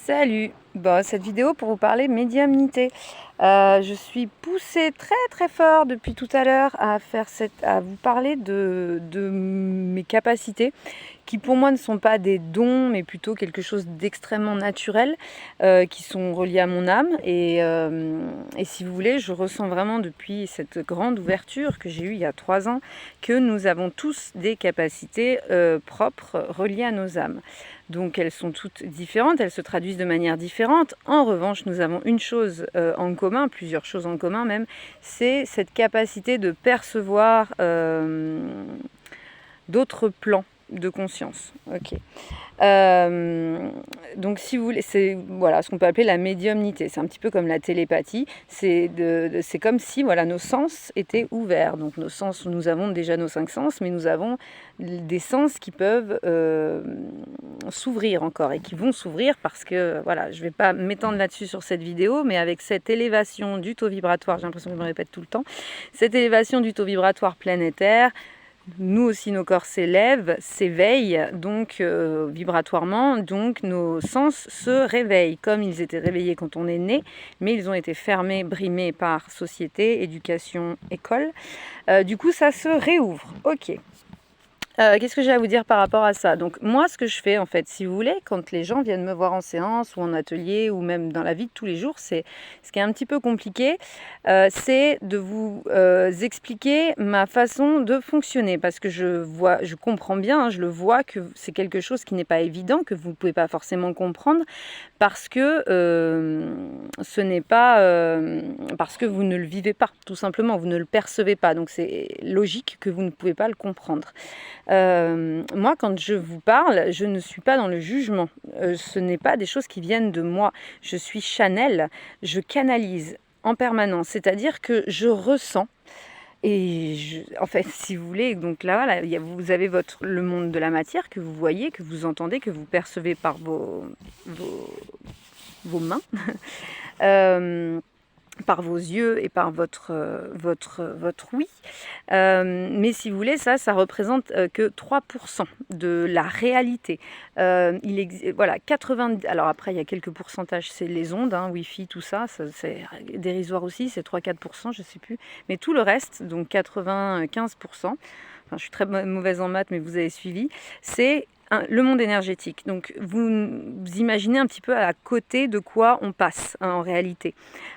Salut! Bon, cette vidéo pour vous parler médiumnité. Je suis poussée très très fort depuis tout à l'heure à vous parler de mes capacités qui pour moi ne sont pas des dons mais plutôt quelque chose d'extrêmement naturel qui sont reliés à mon âme et si vous voulez je ressens vraiment depuis cette grande ouverture que j'ai eue il y a 3 ans que nous avons tous des capacités propres reliées à nos âmes. Donc elles sont toutes différentes, elles se traduisent de manière différente. En revanche, nous avons une chose en commun, plusieurs choses en commun même, c'est cette capacité de percevoir d'autres plans de conscience. Ok. Donc si vous voulez, c'est voilà, ce qu'on peut appeler la médiumnité. C'est un petit peu comme la télépathie. C'est comme si voilà, nos sens étaient ouverts. Donc nos sens, nous avons déjà nos 5 sens, mais nous avons des sens qui peuvent s'ouvrir encore et qui vont s'ouvrir parce que voilà, je ne vais pas m'étendre là-dessus sur cette vidéo, mais avec cette élévation du taux vibratoire, j'ai l'impression que je me répète tout le temps, cette élévation du taux vibratoire planétaire, nous aussi nos corps s'élèvent, s'éveillent donc vibratoirement, donc nos sens se réveillent comme ils étaient réveillés quand on est né, mais ils ont été fermés, brimés par société, éducation, école. Du coup ça se réouvre. Ok. Qu'est-ce que j'ai à vous dire par rapport à ça? Donc moi, ce que je fais en fait, si vous voulez, quand les gens viennent me voir en séance ou en atelier ou même dans la vie de tous les jours, c'est ce qui est un petit peu compliqué, c'est de vous expliquer ma façon de fonctionner parce que je comprends bien, hein, je le vois que c'est quelque chose qui n'est pas évident, que vous ne pouvez pas forcément comprendre parce que ce n'est pas parce que vous ne le vivez pas, tout simplement, vous ne le percevez pas. Donc c'est logique que vous ne pouvez pas le comprendre. Moi, quand je vous parle, je ne suis pas dans le jugement. Ce n'est pas des choses qui viennent de moi. Je suis Chanel, je canalise en permanence, c'est-à-dire que je ressens. Et en fait, si vous voulez, donc là, voilà, vous avez le monde de la matière que vous voyez, que vous entendez, que vous percevez par vos mains. Par vos yeux et par votre oui. Mais si vous voulez, ça représente que 3% de la réalité. Voilà, 90... Alors après, il y a quelques pourcentages, c'est les ondes, hein, Wi-Fi, tout ça, c'est dérisoire aussi, c'est 3-4%, je ne sais plus. Mais tout le reste, donc 95%, enfin, je suis très mauvaise en maths, mais vous avez suivi, c'est le monde énergétique. Donc vous imaginez un petit peu à côté de quoi on passe hein, en réalité.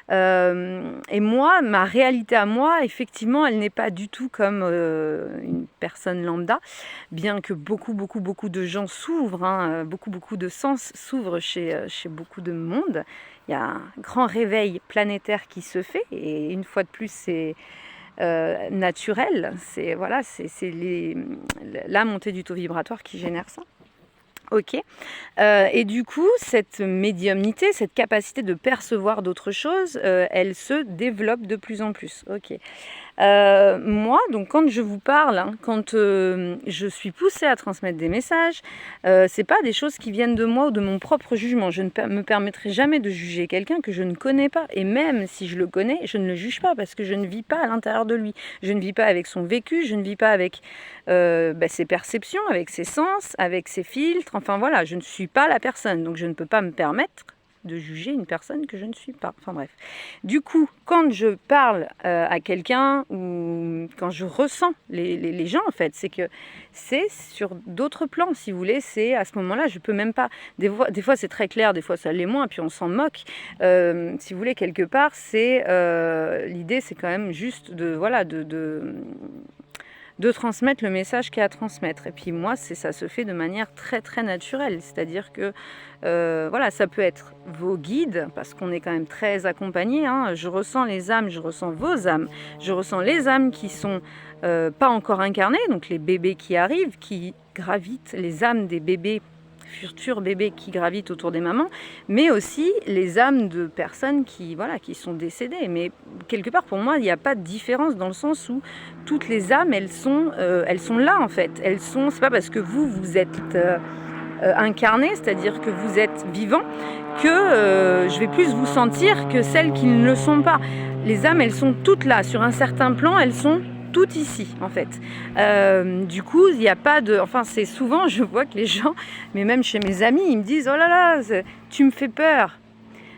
Et moi, ma réalité à moi, effectivement, elle n'est pas du tout comme une personne lambda, bien que beaucoup de gens s'ouvrent, hein, beaucoup de sens s'ouvrent chez beaucoup de monde. Il y a un grand réveil planétaire qui se fait, et une fois de plus, c'est naturel, c'est voilà, c'est la montée du taux vibratoire qui génère ça. Ok. Et du coup, cette médiumnité, cette capacité de percevoir d'autres choses, elle se développe de plus en plus. Ok. Moi, donc quand je vous parle, hein, quand je suis poussée à transmettre des messages, c'est pas des choses qui viennent de moi ou de mon propre jugement. Je ne me permettrai jamais de juger quelqu'un que je ne connais pas. Et même si je le connais, je ne le juge pas parce que je ne vis pas à l'intérieur de lui. Je ne vis pas avec son vécu, je ne vis pas avec ses perceptions, avec ses sens, avec ses filtres. Enfin voilà, je ne suis pas la personne. Donc je ne peux pas me permettre de juger une personne que je ne suis pas. Enfin bref. Du coup, quand je parle à quelqu'un ou quand je ressens les gens, en fait, c'est que c'est sur d'autres plans, si vous voulez. C'est à ce moment-là, je peux même pas... Des fois, c'est très clair, des fois, ça l'est moins, puis on s'en moque. Si vous voulez, quelque part, c'est l'idée, c'est quand même juste de transmettre le message qu'il y a à transmettre. Et puis moi, ça se fait de manière très très naturelle. C'est-à-dire que voilà, ça peut être vos guides, parce qu'on est quand même très accompagnés. Hein. Je ressens les âmes, je ressens vos âmes, je ressens les âmes qui sont pas encore incarnées, donc les bébés qui arrivent, qui gravitent, les âmes des bébés, futurs bébés qui gravitent autour des mamans, mais aussi les âmes de personnes qui sont décédées. Mais quelque part, pour moi, il n'y a pas de différence dans le sens où toutes les âmes, elles sont là en fait. C'est pas parce que vous êtes incarné, c'est-à-dire que vous êtes vivant, que je vais plus vous sentir que celles qui ne le sont pas. Les âmes, elles sont toutes là. Sur un certain plan, elles sont tout ici en fait. Du coup, il n'y a pas de... Enfin, c'est souvent, je vois que les gens, mais même chez mes amis, ils me disent « Oh là là, tu me fais peur ».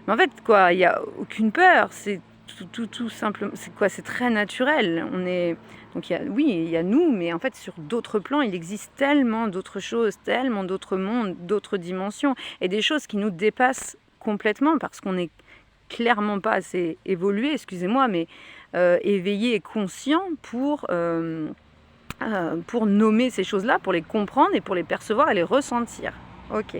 Mais en fait, quoi, il n'y a aucune peur, c'est tout simplement... C'est quoi, c'est très naturel. On est... Donc oui, il y a nous, mais en fait, sur d'autres plans, il existe tellement d'autres choses, tellement d'autres mondes, d'autres dimensions, et des choses qui nous dépassent complètement, parce qu'on n'est clairement pas assez évolué, excusez-moi, mais éveillé et conscient pour nommer ces choses-là, pour les comprendre et pour les percevoir et les ressentir. Ok.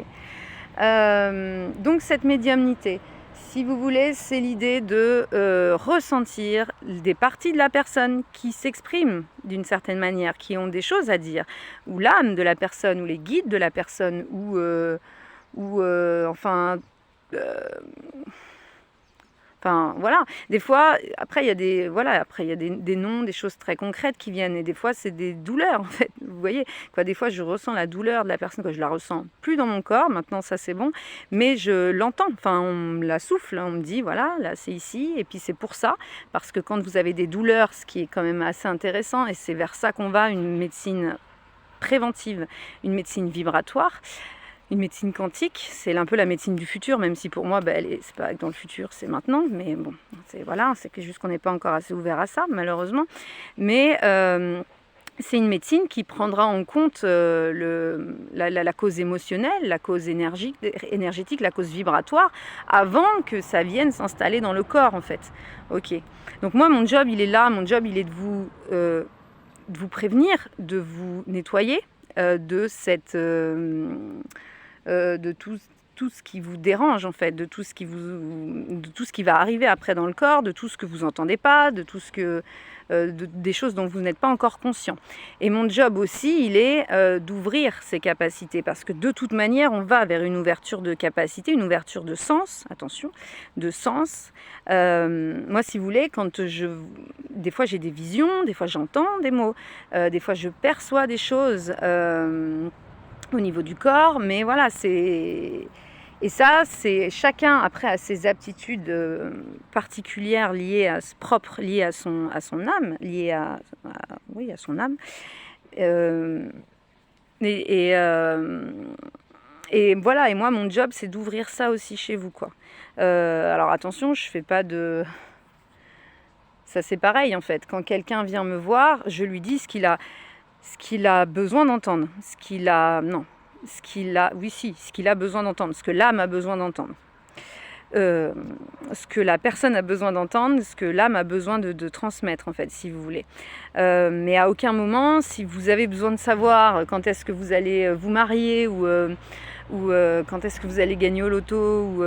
Donc cette médiumnité, si vous voulez, c'est l'idée de ressentir des parties de la personne qui s'expriment d'une certaine manière, qui ont des choses à dire, ou l'âme de la personne, ou les guides de la personne, Enfin, voilà. Des fois, après, il y a des noms, des choses très concrètes qui viennent. Et des fois, c'est des douleurs, en fait. Vous voyez, quoi, des fois, je ressens la douleur de la personne, quoi, je la ressens plus dans mon corps. Maintenant, ça, c'est bon. Mais je l'entends. Enfin, on me la souffle. On me dit, voilà, là, c'est ici. Et puis, c'est pour ça. Parce que quand vous avez des douleurs, ce qui est quand même assez intéressant, et c'est vers ça qu'on va, une médecine préventive, une médecine vibratoire, une médecine quantique, c'est un peu la médecine du futur, même si pour moi, c'est pas dans le futur, c'est maintenant. Mais bon, c'est que juste qu'on n'est pas encore assez ouvert à ça, malheureusement. Mais c'est une médecine qui prendra en compte la cause émotionnelle, la cause énergétique, la cause vibratoire, avant que ça vienne s'installer dans le corps, en fait. Ok. Donc moi, mon job, il est là. Mon job, il est de vous prévenir, de vous nettoyer de cette... de tout ce qui vous dérange en fait, de tout ce qui va arriver après dans le corps, de tout ce que vous n'entendez pas, de tout ce que des choses dont vous n'êtes pas encore conscient. Et mon job aussi, il est d'ouvrir ces capacités, parce que de toute manière, on va vers une ouverture de capacité, une ouverture de sens, attention, de sens. Moi, si vous voulez, des fois j'ai des visions, des fois j'entends des mots, des fois je perçois des choses au niveau du corps, mais voilà, et ça, c'est chacun après a ses aptitudes particulières propres, liées à son âme, liées à son âme. Et voilà, et moi, mon job, c'est d'ouvrir ça aussi chez vous, quoi. Alors attention, je fais pas de... Ça, c'est pareil, en fait. Quand quelqu'un vient me voir, je lui dis ce qu'il a besoin d'entendre, ce qu'il a besoin d'entendre, ce que l'âme a besoin d'entendre, ce que la personne a besoin d'entendre, ce que l'âme a besoin de transmettre, en fait, si vous voulez. Mais à aucun moment, si vous avez besoin de savoir quand est-ce que vous allez vous marier ou quand est-ce que vous allez gagner au loto, ou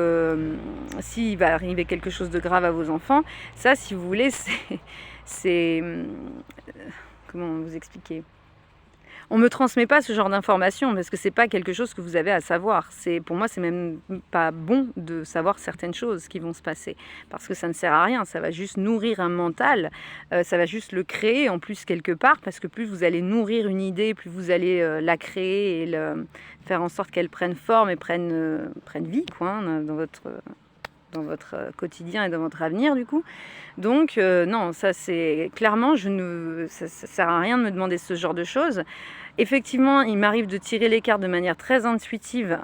s'il va arriver quelque chose de grave à vos enfants, ça, si vous voulez, c'est comment vous expliquer ? On me transmet pas ce genre d'informations parce que c'est pas quelque chose que vous avez à savoir. Pour moi, c'est même pas bon de savoir certaines choses qui vont se passer, parce que ça ne sert à rien. Ça va juste nourrir un mental, ça va juste le créer en plus quelque part, parce que plus vous allez nourrir une idée, plus vous allez la créer et faire en sorte qu'elle prenne forme et prenne vie, quoi, hein, dans votre quotidien et dans votre avenir, du coup. Donc non, ça c'est clairement, ça sert à rien de me demander ce genre de choses. Effectivement, il m'arrive de tirer les cartes de manière très intuitive,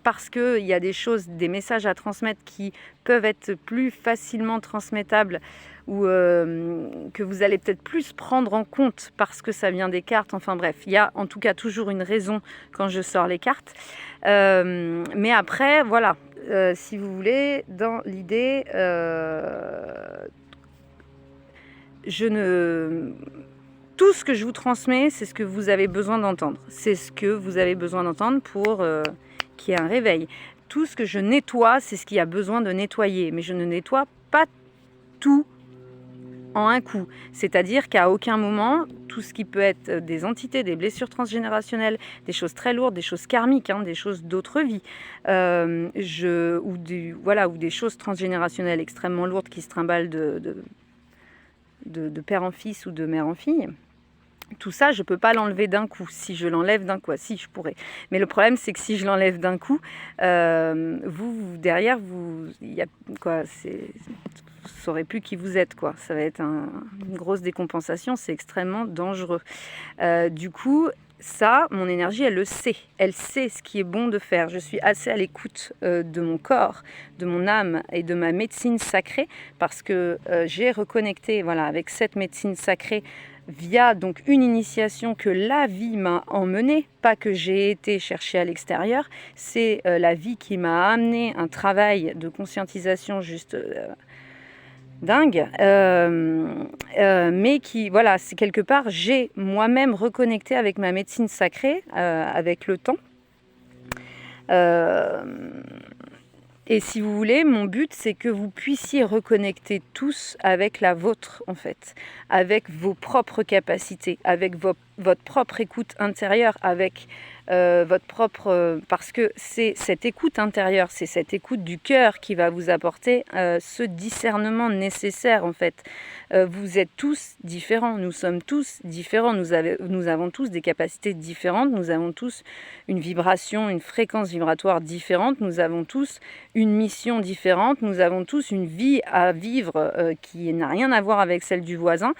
parce qu'il y a des messages à transmettre qui peuvent être plus facilement transmettables, ou que vous allez peut-être plus prendre en compte parce que ça vient des cartes. Enfin bref, il y a en tout cas toujours une raison quand je sors les cartes. Mais après, voilà, si vous voulez, dans l'idée, tout ce que je vous transmets, c'est ce que vous avez besoin d'entendre. C'est ce que vous avez besoin d'entendre pour qu'il y ait un réveil. Tout ce que je nettoie, c'est ce qui a besoin de nettoyer. Mais je ne nettoie pas tout en un coup. C'est-à-dire qu'à aucun moment, tout ce qui peut être des entités, des blessures transgénérationnelles, des choses très lourdes, des choses karmiques, hein, des choses d'autres vies, ou des choses transgénérationnelles extrêmement lourdes qui se trimballent de père en fils ou de mère en fille, tout ça, je ne peux pas l'enlever d'un coup. Si je l'enlève d'un coup, si je pourrais. Mais le problème, c'est que si je l'enlève d'un coup, derrière, il y a quoi, saurez plus qui vous êtes, quoi. Ça va être une grosse décompensation, c'est extrêmement dangereux. Du coup, ça, mon énergie, elle le sait. Elle sait ce qui est bon de faire. Je suis assez à l'écoute de mon corps, de mon âme et de ma médecine sacrée parce que j'ai reconnecté avec cette médecine sacrée via donc une initiation que la vie m'a emmenée, pas que j'ai été chercher à l'extérieur. C'est la vie qui m'a amené un travail de conscientisation juste dingue, mais qui, c'est quelque part, j'ai moi-même reconnecté avec ma médecine sacrée, avec le temps. Et si vous voulez, mon but, c'est que vous puissiez reconnecter tous avec la vôtre, en fait, avec vos propres capacités, avec votre propre écoute intérieure, avec votre propre... parce que c'est cette écoute intérieure, c'est cette écoute du cœur qui va vous apporter ce discernement nécessaire, en fait. Vous êtes tous différents, nous sommes tous différents, nous avons tous des capacités différentes, nous avons tous une vibration, une fréquence vibratoire différente, nous avons tous une mission différente, nous avons tous une vie à vivre qui n'a rien à voir avec celle du voisin.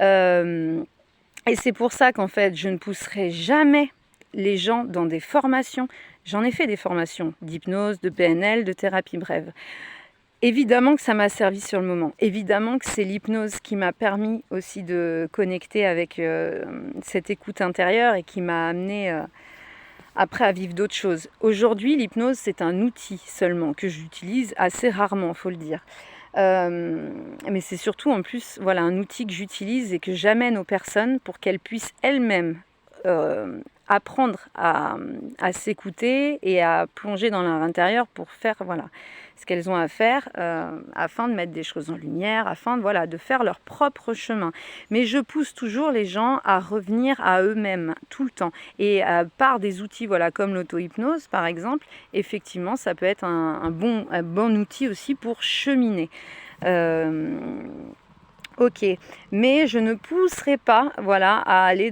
Et c'est pour ça qu'en fait, je ne pousserai jamais les gens dans des formations. J'en ai fait des formations d'hypnose, de PNL, de thérapie brève. Évidemment que ça m'a servi sur le moment. Évidemment que c'est l'hypnose qui m'a permis aussi de connecter avec cette écoute intérieure et qui m'a amené après à vivre d'autres choses. Aujourd'hui, l'hypnose, c'est un outil seulement que j'utilise assez rarement, il faut le dire. Mais c'est surtout en plus un outil que j'utilise et que j'amène aux personnes pour qu'elles puissent elles-mêmes apprendre à s'écouter et à plonger dans leur intérieur pour faire ce qu'elles ont à faire afin de mettre des choses en lumière, afin de faire leur propre chemin. Mais je pousse toujours les gens à revenir à eux-mêmes tout le temps. Et par des outils comme l'auto-hypnose par exemple, effectivement ça peut être un bon outil aussi pour cheminer. Ok, mais je ne pousserai pas à aller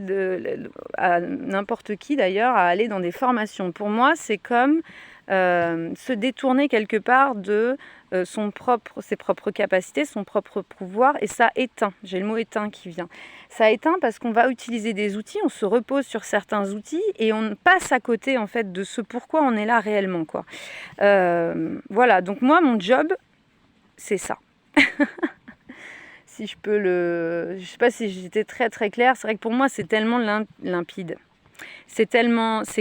à n'importe qui d'ailleurs à aller dans des formations. Pour moi, c'est comme se détourner quelque part de ses propres capacités, son propre pouvoir, et ça éteint. J'ai le mot éteint qui vient. Ça éteint parce qu'on va utiliser des outils, on se repose sur certains outils et on passe à côté en fait de ce pourquoi on est là réellement, quoi. Donc moi, mon job, c'est ça. Si je peux je sais pas si j'étais très très claire, c'est vrai que pour moi c'est tellement limpide. C'est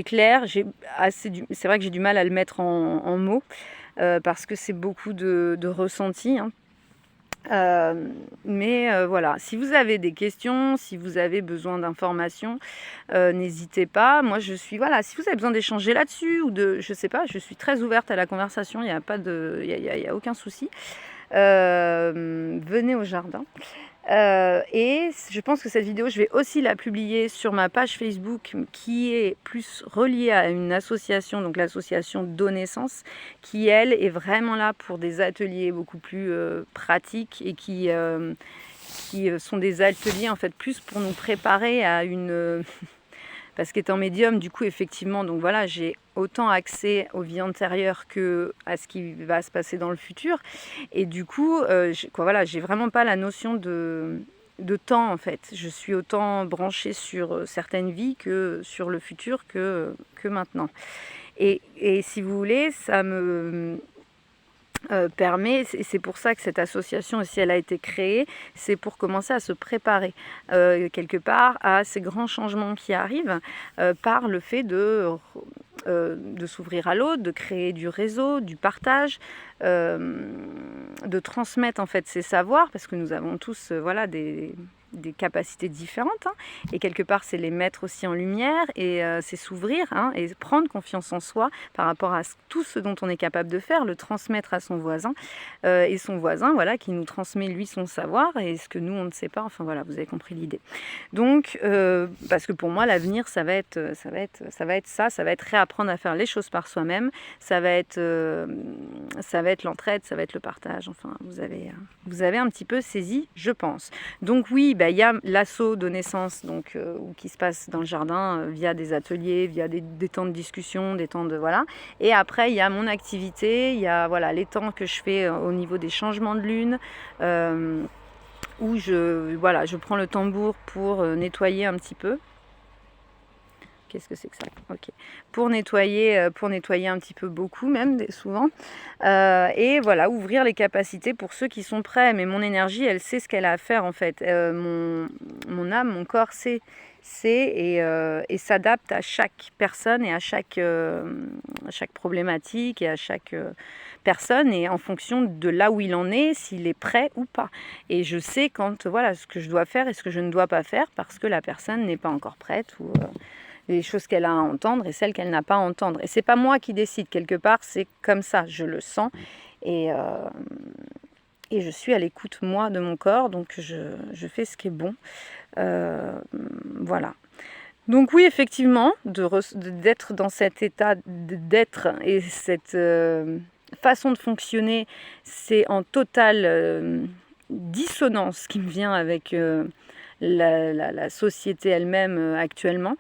clair, c'est vrai que j'ai du mal à le mettre en mots, parce que c'est beaucoup de ressenti. Mais si vous avez des questions, si vous avez besoin d'informations, n'hésitez pas. Moi je suis, si vous avez besoin d'échanger là-dessus ou je sais pas, je suis très ouverte à la conversation, il n'y a pas y a aucun souci. Venez au jardin. Et je pense que cette vidéo, je vais aussi la publier sur ma page Facebook qui est plus reliée à une association, donc l'association Donnaissance, qui elle est vraiment là pour des ateliers beaucoup plus pratiques et qui sont des ateliers en fait plus pour nous préparer à une... Parce qu'étant médium, du coup, effectivement, donc j'ai autant accès aux vies antérieures que à ce qui va se passer dans le futur. Et du coup, j'ai vraiment pas la notion de temps, en fait. Je suis autant branchée sur certaines vies que sur le futur que maintenant. Et si vous voulez, ça me... permet, et c'est pour ça que cette association aussi elle a été créée, c'est pour commencer à se préparer quelque part à ces grands changements qui arrivent par le fait de s'ouvrir à l'autre, de créer du réseau, du partage, de transmettre en fait ces savoirs, parce que nous avons tous des capacités différentes, et quelque part c'est les mettre aussi en lumière et c'est s'ouvrir et prendre confiance en soi par rapport à tout ce dont on est capable de faire, le transmettre à son voisin et son voisin qui nous transmet lui son savoir et ce que nous on ne sait pas, vous avez compris l'idée. Donc parce que pour moi l'avenir ça va être réapprendre à faire les choses par soi-même, ça va être ça va être l'entraide, ça va être le partage. Enfin, vous avez un petit peu saisi, je pense. Donc oui, il y a l'assaut de naissance donc, qui se passe dans le jardin via des ateliers, via des temps de discussion, des temps de... Voilà. Et après, il y a mon activité, il y a les temps que je fais au niveau des changements de lune, où je prends le tambour pour nettoyer un petit peu. Qu'est-ce que c'est que ça? Ok. Pour nettoyer un petit peu, beaucoup même, souvent. Et voilà, ouvrir les capacités pour ceux qui sont prêts. Mais mon énergie, elle sait ce qu'elle a à faire en fait. Mon âme, mon corps sait et s'adapte à chaque personne et à chaque problématique et à chaque personne et en fonction de là où il en est, s'il est prêt ou pas. Et je sais ce que je dois faire et ce que je ne dois pas faire parce que la personne n'est pas encore prête ou... les choses qu'elle a à entendre et celles qu'elle n'a pas à entendre. Et c'est pas moi qui décide, quelque part, c'est comme ça, je le sens. Et je suis à l'écoute, moi, de mon corps, donc je fais ce qui est bon. Voilà. Donc oui, effectivement, d'être dans cet état d'être et cette façon de fonctionner, c'est en totale dissonance qui me vient avec la société elle-même actuellement.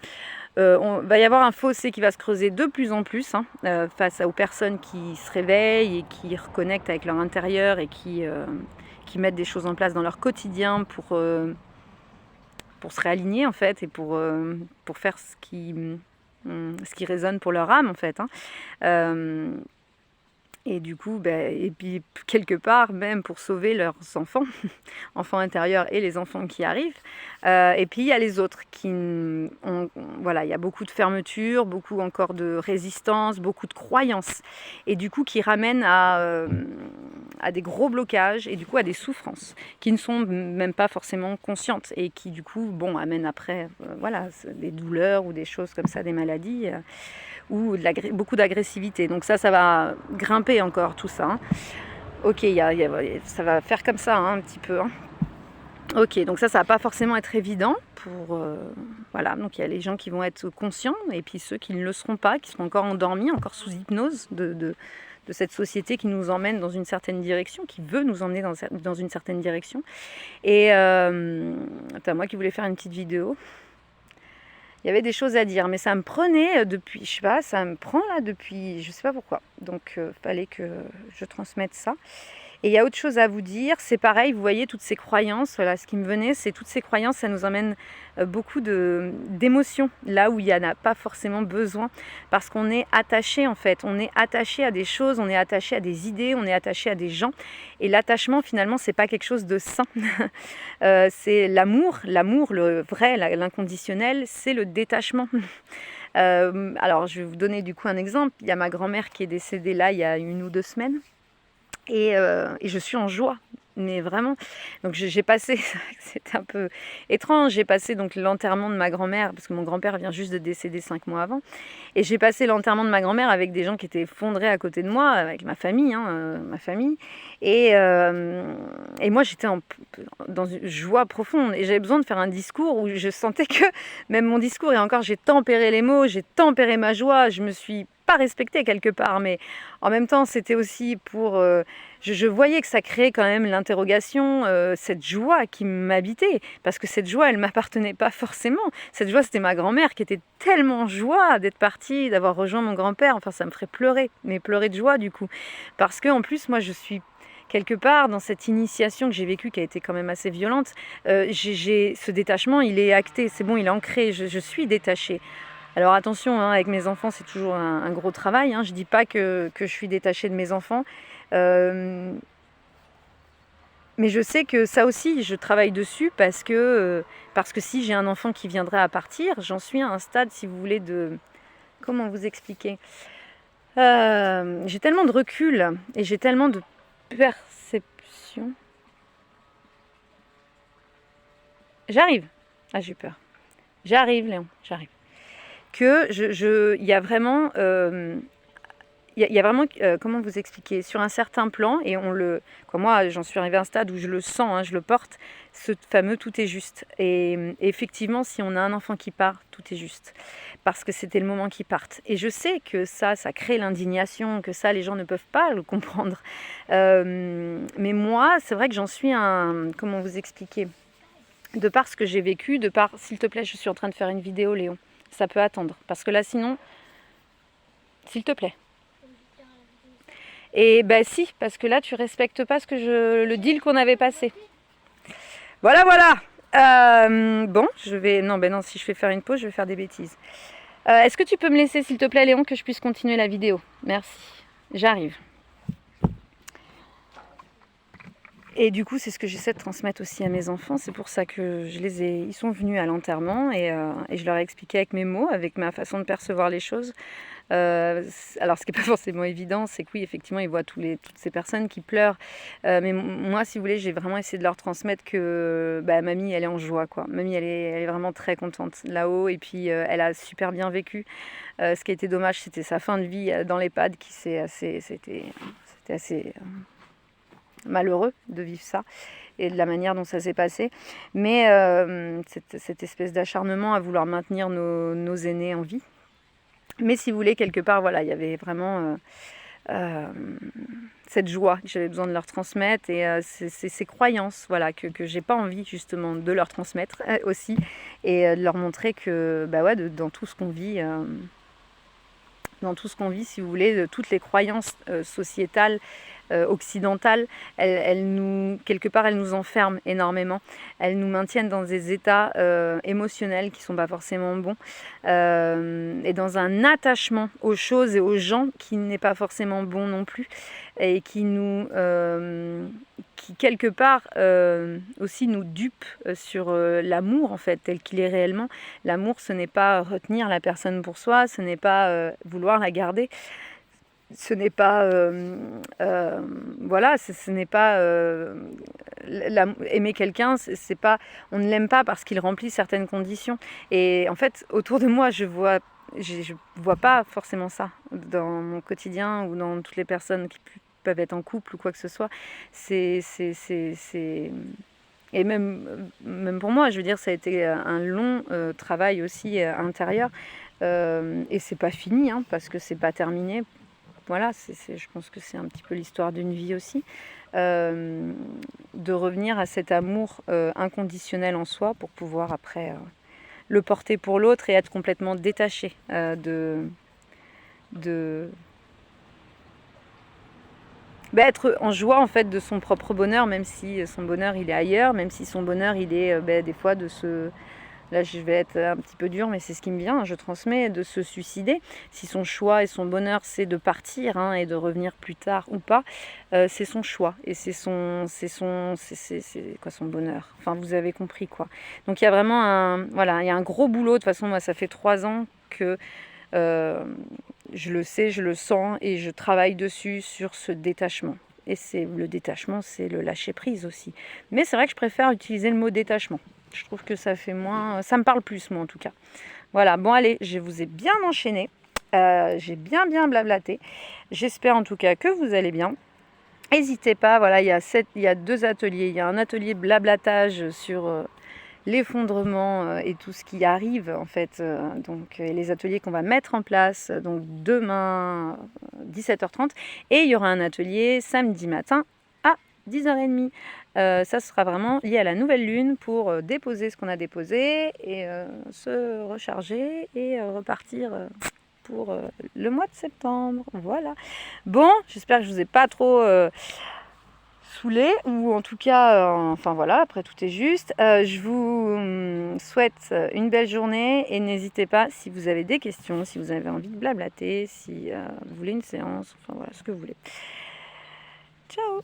On va y avoir un fossé qui va se creuser de plus en plus face aux personnes qui se réveillent et qui reconnectent avec leur intérieur et qui mettent des choses en place dans leur quotidien pour se réaligner en fait et pour faire ce qui résonne pour leur âme en fait. Et du coup, et puis quelque part, même pour sauver leurs enfants, enfants intérieurs et les enfants qui arrivent. Et puis il y a les autres qui ont, il y a beaucoup de fermeture, beaucoup encore de résistance, beaucoup de croyances. Et du coup, qui ramènent à des gros blocages et du coup à des souffrances qui ne sont même pas forcément conscientes et qui du coup, amènent après, des douleurs ou des choses comme ça, des maladies. Ou beaucoup d'agressivité. Donc ça va grimper encore tout ça. Ok, ça va faire comme ça un petit peu. Ok, donc ça va pas forcément être évident pour... donc il y a les gens qui vont être conscients et puis ceux qui ne le seront pas, qui seront encore endormis, encore sous hypnose de cette société qui nous emmène dans une certaine direction, qui veut nous emmener dans une certaine direction. Et c'est moi qui voulais faire une petite vidéo. Il y avait des choses à dire, mais ça me prenait depuis, ça me prend là depuis, je sais pas pourquoi. Donc, fallait que je transmette ça. Et il y a autre chose à vous dire, c'est pareil, vous voyez toutes ces croyances, ce qui me venait, c'est toutes ces croyances, ça nous emmène beaucoup d'émotions, là où il n'y en a pas forcément besoin, parce qu'on est attaché en fait, on est attaché à des choses, on est attaché à des idées, on est attaché à des gens, et l'attachement finalement, c'est pas quelque chose de sain, c'est l'amour, le vrai, l'inconditionnel, c'est le détachement. Alors, je vais vous donner du coup un exemple, il y a ma grand-mère qui est décédée là, il y a 1 ou 2 semaines, et je suis en joie, mais vraiment. Donc j'ai passé, c'était un peu étrange, j'ai passé donc l'enterrement de ma grand-mère, parce que mon grand-père vient juste de décéder 5 mois avant, et j'ai passé l'enterrement de ma grand-mère avec des gens qui étaient effondrés à côté de moi, avec ma famille, et moi j'étais dans une joie profonde, et j'avais besoin de faire un discours où je sentais que, même mon discours, et encore j'ai tempéré les mots, j'ai tempéré ma joie, je me suis pas respectée quelque part, mais en même temps c'était aussi pour... je voyais que ça créait quand même l'interrogation, cette joie qui m'habitait, parce que cette joie, elle ne m'appartenait pas forcément. Cette joie, c'était ma grand-mère qui était tellement en joie d'être partie, d'avoir rejoint mon grand-père. Enfin, ça me ferait pleurer, mais pleurer de joie du coup. Parce que en plus, moi, je suis quelque part dans cette initiation que j'ai vécue, qui a été quand même assez violente. Ce détachement, il est acté, c'est bon, il est ancré, je suis détachée. Alors attention, avec mes enfants, c'est toujours un gros travail. Je ne dis pas que je suis détachée de mes enfants. Mais je sais que ça aussi, je travaille dessus parce que si j'ai un enfant qui viendrait à partir, j'en suis à un stade, si vous voulez, de... Comment vous expliquer ? J'ai tellement de recul et j'ai tellement de perception. J'arrive. Ah, j'ai peur. J'arrive, Léon, j'arrive. Que il y a vraiment... il y a vraiment, comment vous expliquer, sur un certain plan, et moi j'en suis arrivée à un stade où je le sens, hein, je le porte, ce fameux tout est juste. Et effectivement, si on a un enfant qui part, tout est juste. Parce que c'était le moment qu'il parte. Et je sais que ça crée l'indignation, que ça, les gens ne peuvent pas le comprendre. Mais moi, c'est vrai que j'en suis comment vous expliquer, de par ce que j'ai vécu, s'il te plaît, je suis en train de faire une vidéo, Léon. Ça peut attendre. Parce que là, sinon, s'il te plaît. Et ben si, parce que là, tu respectes pas le deal qu'on avait passé. Voilà, voilà. Bon, non, si je fais faire une pause, je vais faire des bêtises. Est-ce que tu peux me laisser, s'il te plaît, Léon, que je puisse continuer la vidéo? Merci. J'arrive. Et du coup, c'est ce que j'essaie de transmettre aussi à mes enfants. C'est pour ça que ils sont venus à l'enterrement et je leur ai expliqué avec mes mots, avec ma façon de percevoir les choses. Alors, ce qui n'est pas forcément évident, c'est que oui, effectivement, ils voient toutes ces personnes qui pleurent. Mais moi, si vous voulez, j'ai vraiment essayé de leur transmettre que mamie, elle est en joie, quoi. Mamie, elle est vraiment très contente là-haut. Et puis, elle a super bien vécu. Ce qui a été dommage, c'était sa fin de vie dans l'EHPAD, c'était assez malheureux de vivre ça et de la manière dont ça s'est passé. Mais cette espèce d'acharnement à vouloir maintenir nos aînés en vie. Mais si vous voulez, quelque part, voilà, il y avait vraiment cette joie que j'avais besoin de leur transmettre et ces croyances, voilà, que j'ai pas envie justement de leur transmettre aussi et de leur montrer que, dans tout ce qu'on vit, si vous voulez, de toutes les croyances sociétales, occidentales, quelque part, elles nous enferment énormément. Elles nous maintiennent dans des états émotionnels qui ne sont pas forcément bons et dans un attachement aux choses et aux gens qui n'est pas forcément bon non plus et qui quelque part aussi nous dupe sur l'amour en fait tel qu'il est réellement. L'amour, ce n'est pas retenir la personne pour soi, ce n'est pas vouloir la garder. Ce n'est pas ce n'est pas aimer quelqu'un, c'est pas, on ne l'aime pas parce qu'il remplit certaines conditions. Et en fait, autour de moi, je vois pas forcément ça dans mon quotidien ou dans toutes les personnes qui peuvent être en couple ou quoi que ce soit. Et même pour moi, je veux dire, ça a été un long travail aussi intérieur. Et c'est pas fini, hein, parce que c'est pas terminé. Voilà, je pense que c'est un petit peu l'histoire d'une vie aussi, de revenir à cet amour inconditionnel en soi pour pouvoir après le porter pour l'autre et être complètement détaché être en joie en fait de son propre bonheur, même si son bonheur il est ailleurs, même si son bonheur il est des fois là je vais être un petit peu dure, mais c'est ce qui me vient, je transmets, de se suicider. Si son choix et son bonheur c'est de partir et de revenir plus tard ou pas, c'est son choix et c'est quoi son bonheur. Enfin, vous avez compris quoi. Donc il y a vraiment il y a un gros boulot. De toute façon, moi ça fait 3 ans que je le sais, je le sens et je travaille dessus sur ce détachement. Et le détachement, c'est le lâcher prise aussi. Mais c'est vrai que je préfère utiliser le mot détachement. Je trouve que ça fait moins... Ça me parle plus, moi, en tout cas. Voilà, bon, allez, je vous ai bien enchaîné. J'ai bien blablaté. J'espère, en tout cas, que vous allez bien. N'hésitez pas, voilà, il y a 2 ateliers. Il y a un atelier blablatage sur l'effondrement et tout ce qui arrive, en fait. Donc, les ateliers qu'on va mettre en place, donc demain, 17h30. Et il y aura un atelier samedi matin à 10h30. Ça sera vraiment lié à la nouvelle lune pour déposer ce qu'on a déposé et se recharger et repartir pour le mois de septembre. Voilà. Bon, j'espère que je vous ai pas trop saoulé, ou en tout cas, enfin voilà, après tout est juste. Je vous souhaite une belle journée et n'hésitez pas si vous avez des questions, si vous avez envie de blablater, si vous voulez une séance, enfin voilà, ce que vous voulez. Ciao!